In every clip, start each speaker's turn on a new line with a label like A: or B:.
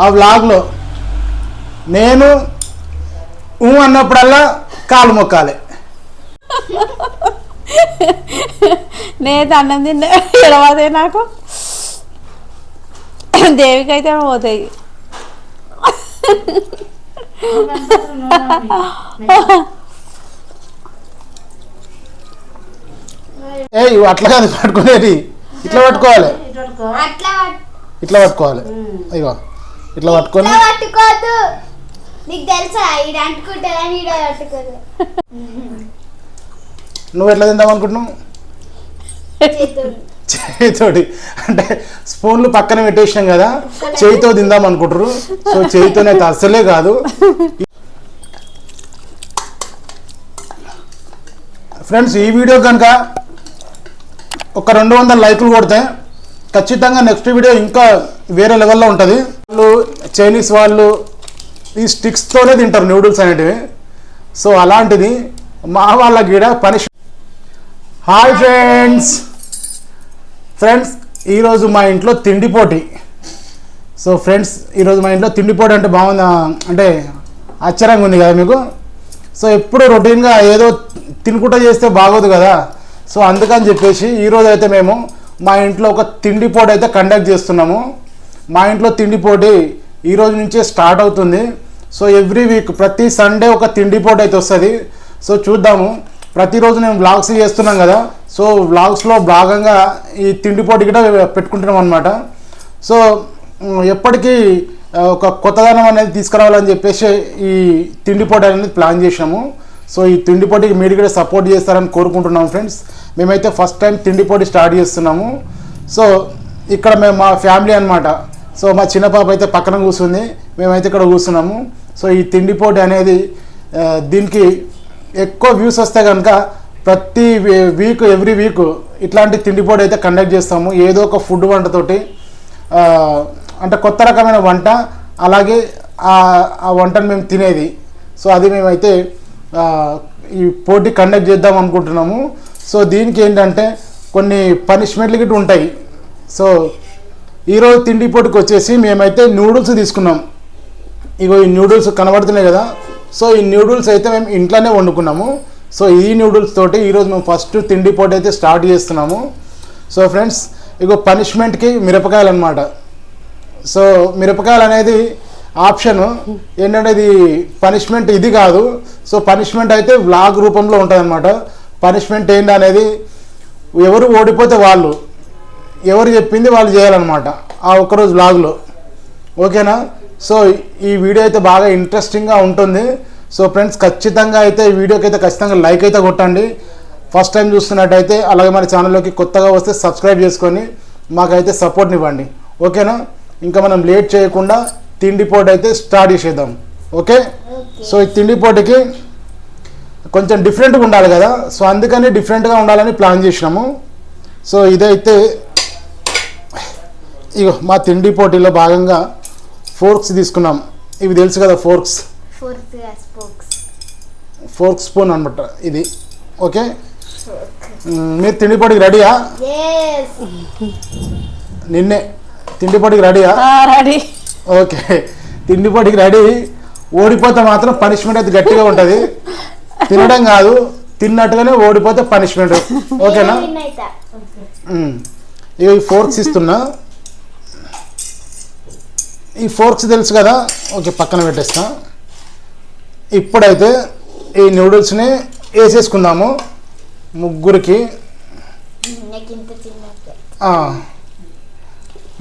A: ఆ వ్లాగ్లో నేను అన్నప్పుడల్లా కాలు మొక్కాలి.
B: నేను అన్నం తిన్న ఎడవదే నాకు దేవికైతే పోతాయి.
A: అట్లా కాదు పట్టుకునేది, ఇట్లా పట్టుకోవాలి, ఇట్లా పట్టుకోవాలి. ఇగో ఇట్లా పట్టుకొని నువ్వు ఎట్లా తిందాం అనుకుంటున్నావు? చేయితోటి అంటే స్పూన్లు పక్కన పెట్టేసినాం కదా, చేయితో తిందాం అనుకుంటారు. సో చేయితోనైతే అస్సలే కాదు. ఫ్రెండ్స్, ఈ వీడియో కనుక ఒక 200 లైకులు కొడితే ఖచ్చితంగా నెక్స్ట్ వీడియో ఇంకా వేరే లెవెల్లో ఉంటుంది. వాళ్ళు చైనీస్ వాళ్ళు ఈ స్టిక్స్తోనే తింటారు నూడిల్స్ అనేటివి. సో అలాంటిది మా వాళ్ళ గీడ పనిష్. హాయ్ ఫ్రెండ్స్, ఈరోజు మా ఇంట్లో తిండి పోటీ. సో ఫ్రెండ్స్, ఈరోజు మా ఇంట్లో తిండి పోటీ అంటే బాగుందా అంటే ఆశ్చర్యంగా ఉంది కదా మీకు. సో ఎప్పుడు రొటీన్గా ఏదో తినుకుంటూ చేస్తే బాగోదు కదా. సో అందుకని చెప్పేసి ఈరోజు అయితే మేము మా ఇంట్లో ఒక తిండి పోటీ అయితే కండక్ట్ చేస్తున్నాము. మా ఇంట్లో తిండి పోటీ ఈరోజు నుంచే స్టార్ట్ అవుతుంది. సో ఎవ్రీ వీక్ ప్రతి సండే ఒక తిండి పోటీ అయితే వస్తుంది. సో చూద్దాము. ప్రతిరోజు నేను వ్లాగ్స్ చేస్తున్నాం కదా. సో వ్లాగ్స్లో భాగంగా ఈ తిండి పోటీ కూడా పెట్టుకుంటున్నాం అనమాట. సో ఎప్పటికీ ఒక కొత్తదనం అనేది తీసుకురావాలని చెప్పేసి ఈ తిండి పోటీ అనేది ప్లాన్ చేసినాము. సో ఈ తిండి పోటీకి మీరు కూడా సపోర్ట్ చేస్తారని కోరుకుంటున్నాం ఫ్రెండ్స్. మేమైతే ఫస్ట్ టైం తిండి పోటీ స్టార్ట్ చేస్తున్నాము. సో ఇక్కడ మేము మా ఫ్యామిలీ అనమాట. సో మా చిన్న పాప అయితే పక్కన కూర్చుంది, మేమైతే ఇక్కడ కూర్చున్నాము. సో ఈ తిండి పోటీ అనేది దీనికి ఎక్కువ వ్యూస్ వస్తే కనుక ప్రతి వీక్ ఎవ్రీ వీక్ ఇట్లాంటి తిండి పోటీ అయితే కండక్ట్ చేస్తాము. ఏదో ఒక ఫుడ్ వంటతోటి అంటే కొత్త రకమైన వంట, అలాగే ఆ వంటను మేము తినేది. సో అది మేమైతే ఈ పోటీ కండక్ట్ చేద్దాం అనుకుంటున్నాము. సో దీనికి ఏంటంటే కొన్ని పనిష్మెంట్లు గిట్ట ఉంటాయి. సో ఈరోజు తిండి పోటీకి వచ్చేసి మేమైతే నూడిల్స్ తీసుకున్నాం. ఇగో ఈ నూడిల్స్ కనబడుతున్నాయి కదా. సో ఈ నూడిల్స్ అయితే మేము ఇంట్లోనే వండుకున్నాము. సో ఈ నూడిల్స్ తోటి ఈరోజు మేము ఫస్ట్ తిండి పోటీ అయితే స్టార్ట్ చేస్తున్నాము. సో ఫ్రెండ్స్, ఇగో పనిష్మెంట్కి మిరపకాయలు అనమాట. సో మిరపకాయలు అనేది ఆప్షన్ ఏంటంటే ఇది పనిష్మెంట్ ఇది కాదు. సో పనిష్మెంట్ అయితే వ్లాగ్ రూపంలో ఉంటుంది అనమాట. పనిష్మెంట్ ఏంటి అనేది ఎవరు ఓడిపోతే వాళ్ళు, ఎవరు చెప్పింది వాళ్ళు చేయాలన్నమాట ఆ ఒక్కరోజు వ్లాగ్లో. ఓకేనా? సో ఈ వీడియో అయితే బాగా ఇంట్రెస్టింగ్గా ఉంటుంది. సో ఫ్రెండ్స్, ఖచ్చితంగా అయితే ఈ వీడియోకి అయితే ఖచ్చితంగా లైక్ అయితే కొట్టండి. ఫస్ట్ టైం చూస్తున్నట్టయితే, అలాగే మన ఛానల్లోకి కొత్తగా వస్తే సబ్స్క్రైబ్ చేసుకొని మాకైతే సపోర్ట్ని ఇవ్వండి. ఓకేనా? ఇంకా మనం లేట్ చేయకుండా తిండి పోటీ అయితే స్టార్ట్ చేసేద్దాం. ఓకే? సో ఈ తిండి పోటీకి కొంచెం డిఫరెంట్గా ఉండాలి కదా. సో అందుకని డిఫరెంట్గా ఉండాలని ప్లాన్ చేసినాము. సో ఇదైతే ఇగో మా తిండి పోటీలో భాగంగా ఫోర్క్స్ తీసుకున్నాం. ఇవి తెలుసు కదా, ఫోర్క్ స్పూన్ అనమాట ఇది. ఓకే, మీరు తిండి పోటీకి రెడీయా? నిన్నే తిండి పోటీకి రెడీయా?
B: రెడీ.
A: ఓకే, తిండి పోటీకి రెడీ. ఓడిపోతే మాత్రం పనిష్మెంట్ అయితే గట్టిగా ఉంటుంది. తినడం కాదు, తిన్నట్టుగానే ఓడిపోతే పనిష్మెంట్. ఓకేనా? ఇక ఈ ఫోర్క్స్ ఇస్తున్నా. ఈ ఫోర్క్స్ తెలుసు కదా. ఓకే, పక్కన పెట్టేస్తా. ఇప్పుడైతే ఈ నూడిల్స్ని వేసేసుకుందాము ముగ్గురికి.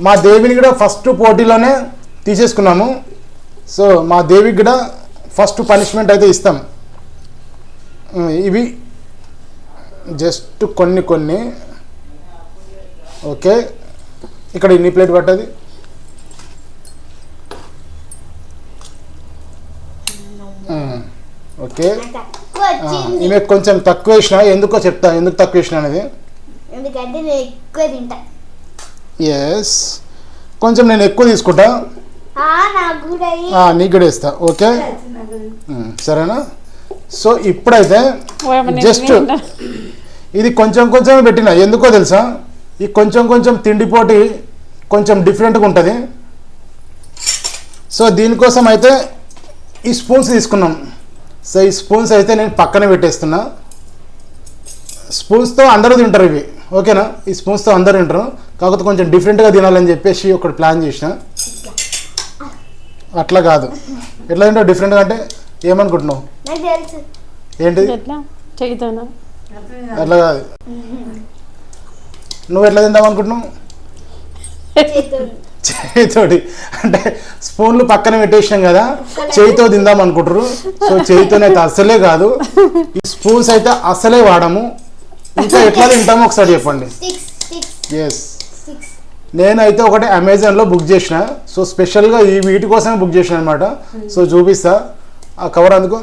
A: మా దేవిని కూడా ఫస్ట్ పోటీలోనే తీసేసుకున్నాము. సో మా దేవికి కూడా ఫస్ట్ పనిష్మెంట్ అయితే ఇస్తాం. ఇవి జస్ట్ కొన్ని. ఓకే, ఇక్కడ ఇన్ని ప్లేట్ పట్టది. ఓకే, ఈమె కొంచెం తక్కువ వేసిన. ఎందుకో చెప్తా ఎందుకు తక్కువ వేసిన అనేది. ఎస్, కొంచెం నేను ఎక్కువ తీసుకుంటా, నీకు కూడా ఇస్తా. ఓకే, సరేనా? సో ఇప్పుడైతే జస్ట్ ఇది కొంచెం పెట్టిన. ఎందుకో తెలుసా, ఈ కొంచెం తిండి పోటీ కొంచెం డిఫరెంట్గా ఉంటుంది. సో దీనికోసం అయితే ఈ స్పూన్స్ తీసుకున్నాం. సో ఈ స్పూన్స్ అయితే నేను పక్కన పెట్టేస్తున్నా. స్పూన్స్తో అందరూ తింటారు ఇవి, ఓకేనా? ఈ స్పూన్స్తో అందరూ తింటారు, కాకపోతే కొంచెం డిఫరెంట్గా తినాలని చెప్పేసి ఒకటి ప్లాన్ చేసిన. అట్లా కాదు, ఎట్లా తింటావు డిఫరెంట్గా అంటే ఏమనుకుంటున్నావు? ఏంటిది? అట్లా కాదు, నువ్వు ఎట్లా తింటావు అనుకుంటున్నావు? చేయితోటి అంటే స్పూన్లు పక్కన పెట్టేసినాం కదా, చేయితో తిందాం అనుకుంటారు. సో చేయితోనైతే అసలే కాదు, ఈ స్పూన్స్ అయితే అసలే వాడము. ఇంకా ఎట్లా తింటామో ఒకసారి చెప్పండి. ఎస్, నేనైతే ఒకటి అమెజాన్లో బుక్ చేసిన. సో స్పెషల్గా ఈ వీటి కోసమే బుక్ చేసిన అనమాట. సో చూపిస్తా ఆ కవర్ అందుకు.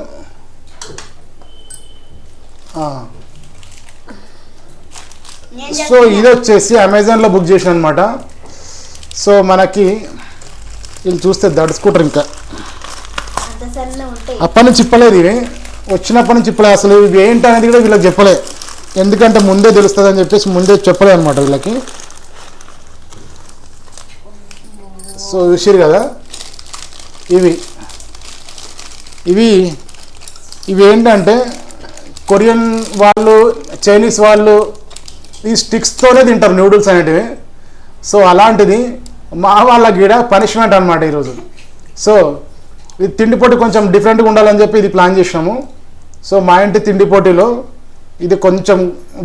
A: సో ఇది వచ్చేసి అమెజాన్లో బుక్ చేసిన అనమాట. సో మనకి వీళ్ళు చూస్తే దడుచుకుంటారు. ఇంకా అప్పటి నుంచి ఇప్పలేదు, ఇవి వచ్చినప్పటి నుంచి ఇప్పలేదు. అసలు ఇవి ఏంటి అనేది కూడా వీళ్ళకి చెప్పలే, ఎందుకంటే ముందే తెలుస్తుంది అని చెప్పేసి ముందే చెప్పలేదు అనమాట వీళ్ళకి. సో చూసిరు కదా, ఇవి ఇవి ఇవి ఏంటంటే కొరియన్ వాళ్ళు, చైనీస్ వాళ్ళు ఈ స్టిక్స్తోనే తింటారు నూడిల్స్ అనేటివి. సో అలాంటిది మా వాళ్ళకి కూడా పనిష్మెంట్ అనమాట ఈరోజు. సో ఇది తిండి పోటీ కొంచెం డిఫరెంట్గా ఉండాలని చెప్పి ఇది ప్లాన్ చేసినాము. సో మా ఇంటి తిండి పోటీలో ఇది కొంచెం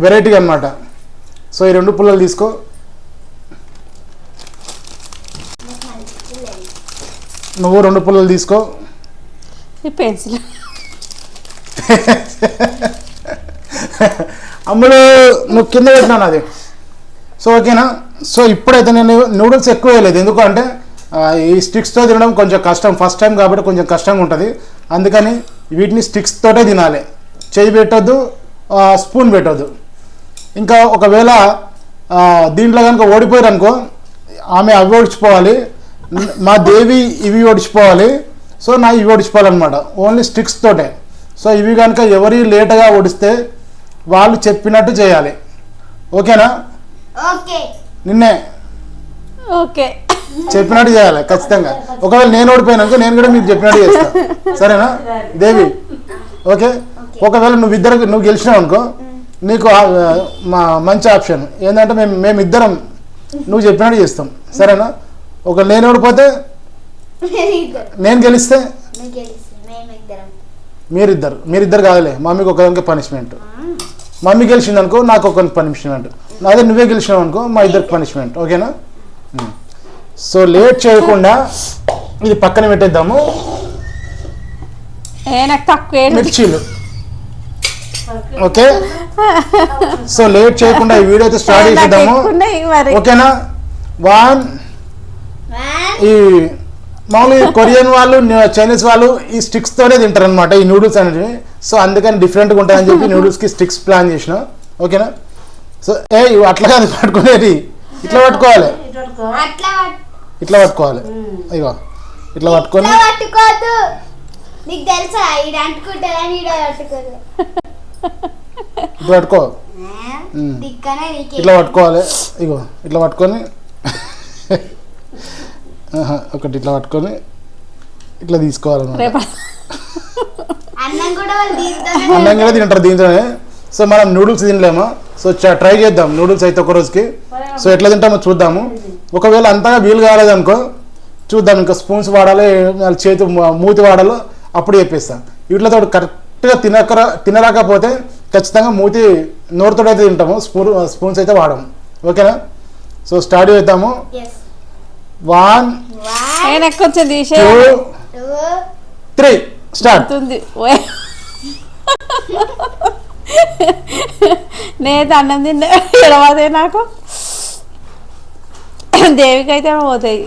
A: వెరైటీగా అనమాట. సో ఈ 2 పుల్లలు తీసుకో. నువ్వు 2 పుల్లలు తీసుకో.
B: పెన్సిల్
A: అమ్ములు నువ్వు కింద పెట్టినాను అది. సో ఓకేనా? సో ఇప్పుడైతే నేను నూడిల్స్ ఎక్కువ వేయలేదు, ఎందుకంటే ఈ స్టిక్స్తో తినడం కొంచెం కష్టం, ఫస్ట్ టైం కాబట్టి కొంచెం కష్టంగా ఉంటుంది. అందుకని వీటిని స్టిక్స్తోటే తినాలి, చేయి పెట్టొద్దు, స్పూన్ పెట్టొద్దు. ఇంకా ఒకవేళ దీంట్లో కనుక ఓడిపోయారు అనుకో, ఆమె అవి ఓడిచిపోవాలి, మా దేవి ఇవి ఓడిచిపోవాలి. సో నా ఇవి ఓడిచిపోవాలన్నమాట, ఓన్లీ స్టిక్స్ తోటే. సో ఇవి కనుక ఎవరి లేటుగా ఓడిస్తే వాళ్ళు చెప్పినట్టు చేయాలి, ఓకేనా? నిన్నే
B: ఓకే
A: చెప్పినట్టు చేయాలి ఖచ్చితంగా. ఒకవేళ నేను ఓడిపోయినాక నేను కూడా మీకు చెప్పినట్టు చేస్తాను, సరేనా దేవి? ఓకే. ఒకవేళ నువ్వు గెలిచినావు అనుకో, నీకు మంచి ఆప్షన్ ఏంటంటే మేమిద్దరం నువ్వు చెప్పినట్టు చేస్తాం, సరేనా? ఒకవేళ నేను ఓడిపోతే, నేను గెలిస్తే మీరిద్దరు కాదులే, మమ్మీకి ఒకరికి పనిష్మెంట్. మమ్మీ గెలిచింది అనుకో నాకు ఒకరికి పనిష్మెంట్, అదే నువ్వే గెలిచినావు అనుకో మా ఇద్దరికి పనిష్మెంట్, ఓకేనా? సో లేట్ చేయకుండా ఇది పక్కన పెట్టేద్దాము. మిర్చీలు ఓకే. సో లేట్ చేయకుండా ఈ వీడియో అయితే స్టార్ట్ చేసేద్దాము, ఓకేనా? ఈ మామూలుగా కొరియన్ వాళ్ళు, చైనీస్ వాళ్ళు ఈ స్టిక్స్తోనే తింటారు అనమాట ఈ నూడిల్స్ అనేవి. సో అందుకని డిఫరెంట్గా ఉంటాయని చెప్పి నూడిల్స్కి స్టిక్స్ ప్లాన్ చేసిన, ఓకేనా? సో ఇవి అట్లా కాదు పట్టుకునేది, ఇట్లా పట్టుకోవాలి, ఇట్లా పట్టుకోవాలి. ఇగో ఇట్లా పట్టుకొని ఇట్లా పట్టుకో, ఇట్లా పట్టుకోవాలి. ఇగో ఇట్లా పట్టుకొని ఒకటి ఇట్లా పట్టుకొని ఇట్లా తీసుకోవాలన్నమాట. అన్నం కూడా తింటారు దీంతోనే. సో మనం నూడిల్స్ తినలేమా? సో ట్రై చేద్దాం నూడిల్స్ అయితే ఒక రోజుకి. సో ఎట్లా తింటామో చూద్దాము. ఒకవేళ అంతగా వీలు కాలేదనుకో చూద్దాం, ఇంకా స్పూన్స్ వాడాలి, చేతి మూతి వాడాలో అప్పుడు చెప్పేస్తాం. వీటితో కరెక్ట్గా తినరాకపోతే ఖచ్చితంగా నోరుతో అయితే తింటాము, స్పూన్స్ అయితే వాడము, ఓకేనా? సో స్టార్ట్ చేద్దాము. 1 2 3 స్టార్ట్.
B: నేను అన్నం తిన్నా ఎడవదే నాకు, దేవికి అయితే పోతాయి.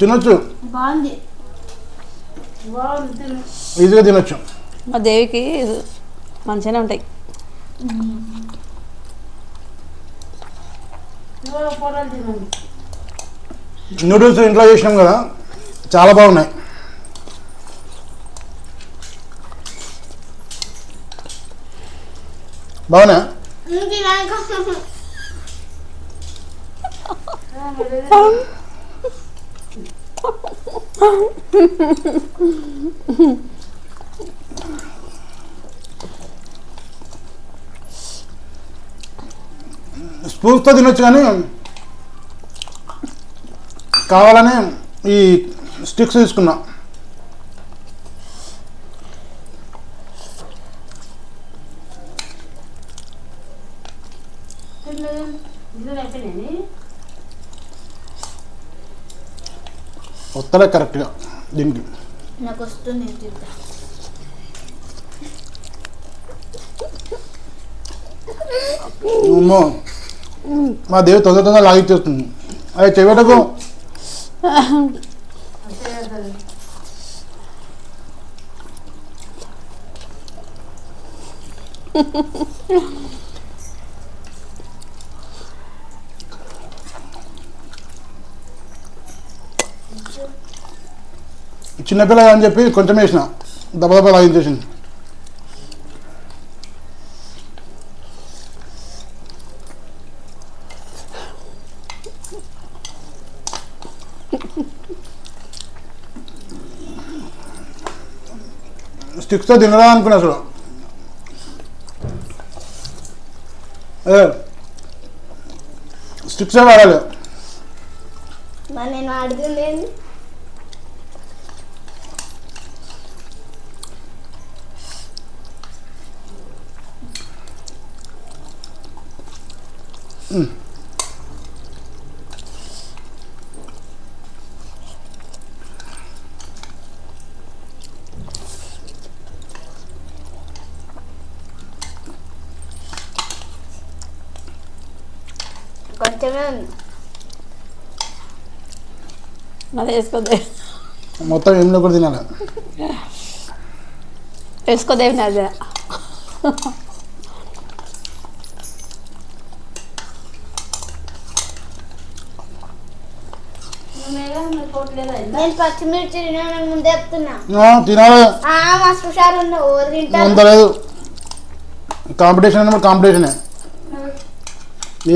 A: తినొచ్చు, ఈజీగా తినొచ్చు.
B: మా దేవికి మంచిగానే ఉంటాయి.
A: నూడిల్స్ ఇంట్లో చేసినాం కదా, చాలా బాగున్నాయి. బాగున్నా స్పూన్స్తో తినొచ్చు కానీ కావాలని ఈ స్టిక్స్ తీసుకున్నా. వస్తలే కరెక్ట్గా దీనికి.
C: నాకు వస్తుంది.
A: అమ్మో మా దేవి తొందర తొందర లాగిచ్చేస్తుంది. అది చెవిటకు చిన్నపిల్ల అని చెప్పి కొంచెం వేసిన దెబ్బ లాగించేసింది. స్టిక్స్తో తినరా అనుకున్నా అసలు. స్టిక్సే వాడాలి.
C: మరి నేను అడుగుంది కొంచెమే ఉంది.
B: అది వేసుకోదే
A: మొత్తం ఏం కూడా తినాలి.
B: వేసుకోదేవి అదే
C: నేను పచ్చిమిర్చి తినడానికి ముందే చెప్తున్నా.
A: తినాలి.
C: మస్తు హుషారు ఉన్నావు.
A: అంత లేదు. కాంపిటీషన్ అన్నప్పుడు కాంపిటీషనే.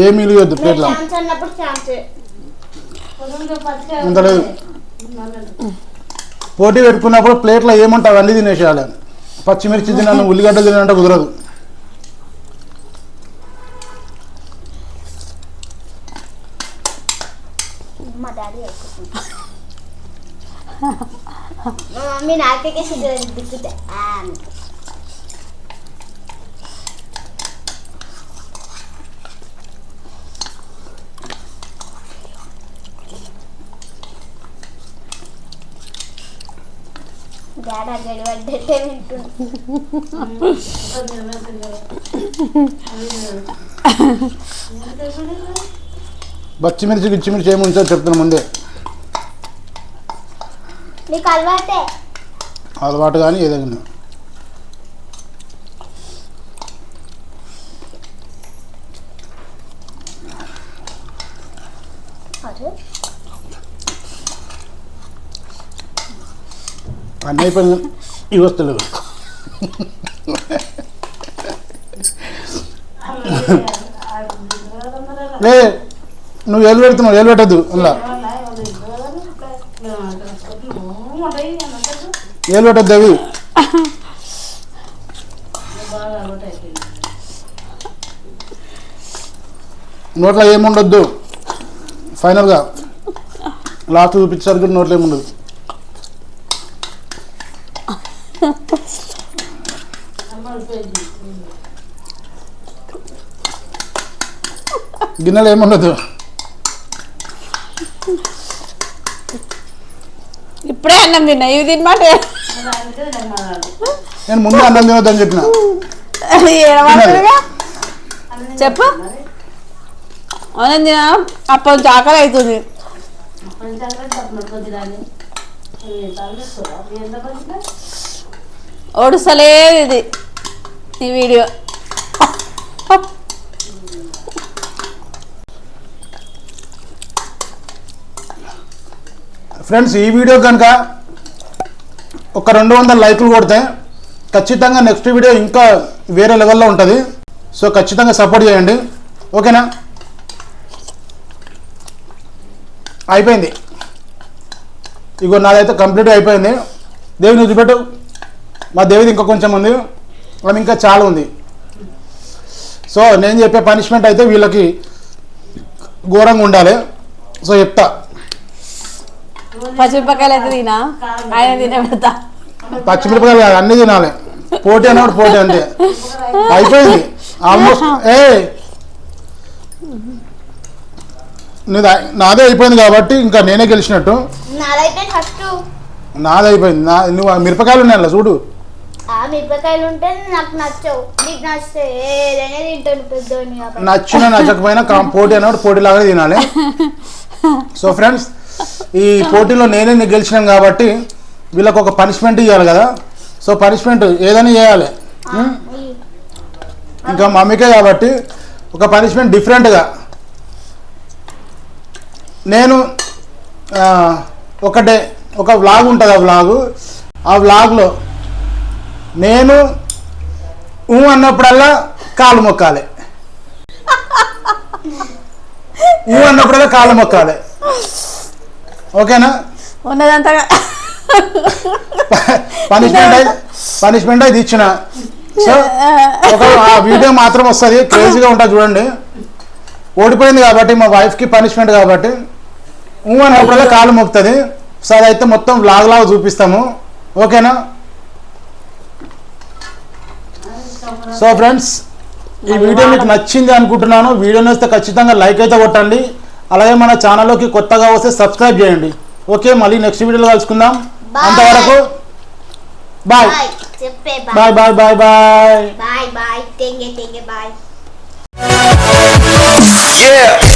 A: ఏమి ఇవ్వద్దు ప్లేట్లో.
C: అన్నప్పుడు ఛాన్సే.
A: అంత లేదు. పోటీ పెట్టుకున్నప్పుడు ప్లేట్లో ఏమంటే అవన్నీ తినేసేయాలి. పచ్చిమిర్చి తినాలి, ఉల్లిగడ్డ తినాలంటే కుదరదు.
C: మా డాడీ మా మమ్మీ నాకే దిక్కుతే డాడీ అగ్గడి పడ్డట్టే వింటుంది.
A: పచ్చిమిర్చి గిచ్చిమిర్చి ఏమి ఉంచో చెప్తున్నా ముందే.
C: నీకు అలవాటే.
A: అలవాటు కానీ ఏదైనా అన్నీ అయిపోయింది. ఇవి వస్తలేదు. లే నువ్వు ఏలు పెడుతున్నావు, ఏలు పెట్టద్దు. అలా ఏలు పెట్టద్దు. అవి నోట్లో ఏముండొద్దు. ఫైనల్గా లాస్ట్ చూపించేసరికి నోట్లో ఏముండదు. గిన్నెలు ఏముండదు.
B: ఇప్పుడే అన్నం తిన్నా. ఇవి తినమాట
A: నేను ముందు అన్నం తినొద్దని చెప్పిన.
B: చెప్పు. అన్నం తిన అప్పటి నుంచి ఆకలి అవుతుంది. ఓడుస్తలేదు ఇది ఈ వీడియో.
A: ఫ్రెండ్స్ ఈ వీడియో కనుక ఒక 200 లైకులు కొడితే ఖచ్చితంగా నెక్స్ట్ వీడియో ఇంకా వేరే లెవెల్లో ఉంటుంది. సో ఖచ్చితంగా సపోర్ట్ చేయండి, ఓకేనా? అయిపోయింది, ఇగో నాదైతే కంప్లీట్గా అయిపోయింది. దేవిని వదిలిపెట్టు, మా దేవిది ఇంకా కొంచెం ఉంది, ఆమె ఇంకా చాలా ఉంది. సో నేను చెప్పే పనిష్మెంట్ అయితే వీళ్ళకి ఘోరంగా ఉండాలి. సో చెప్తా,
B: పచ్చిమిరపకాయలు అయితే తినా, ఆయన తినబెడతా.
A: పచ్చిమిరపకాయలు కాదు, అన్నీ తినాలి. పోటీ అన్నప్పుడు పోటీ అంతే. అయిపోయింది ఆల్మోస్ట్. నాదే అయిపోయింది కాబట్టి ఇంకా నేనే గెలిచినట్టు.
C: నాదైతే ఫస్ట్
A: నాది అయిపోయింది. నువ్వు మిరపకాయలు ఉన్నాయి అలా చూడు.
C: ఆ మిరపకాయలు ఉంటే నాకు నచ్చవు, నీకు నచ్చితే ఏదైనా తింటాను పెద్దోని కాబట్టి.
A: నచ్చినా నచ్చకపోయినా పోటీ అన్నప్పుడు పోటీలాగానే తినాలి. సో ఫ్రెండ్స్, ఈ పోటీలో నేనే గెలిచినాను కాబట్టి వీళ్ళకి ఒక పనిష్మెంట్ ఇవ్వాలి కదా. సో పనిష్మెంట్ ఏదైనా చేయాలి. ఇంకా మమ్మీకే కాబట్టి ఒక పనిష్మెంట్ డిఫరెంట్గా నేను ఒక వ్లాగ్ ఉంటుంది. ఆ వ్లాగ్లో నేను అన్నప్పుడల్లా కాలు మొక్కాలి, అన్నప్పుడల్లా కాలు మొక్కాలి, ఓకేనా?
B: ఉన్నదంతా
A: పనిష్మెంట్ అయితే ఇచ్చిన. సో ఆ వీడియో మాత్రం వస్తుంది, క్రేజీగా ఉంటుంది చూడండి. ఓడిపోయింది కాబట్టి మా వైఫ్కి పనిష్మెంట్ కాబట్టి అన్నప్పుడల్లా కాలు మొక్కుతుంది. సో అదైతే మొత్తం వ్లాగ్ లాగా చూపిస్తాము, ఓకేనా? సో ఫ్రెండ్స్, ఈ వీడియో మీకు నచ్చింది అనుకుంటున్నాను. వీడియో నచ్చితే ఖచ్చితంగా లైక్ అయితే కొట్టండి. అలాగే మన ఛానల్లోకి కొత్తగా వస్తే సబ్స్క్రైబ్ చేయండి. ఓకే, మళ్ళీ నెక్స్ట్ వీడియోలో కలుసుకుందాం. అంతవరకు బాయ్
C: చెప్పే
A: bye bye bye bye
C: bye bye, టెంగే బాయ్.
D: Yeah.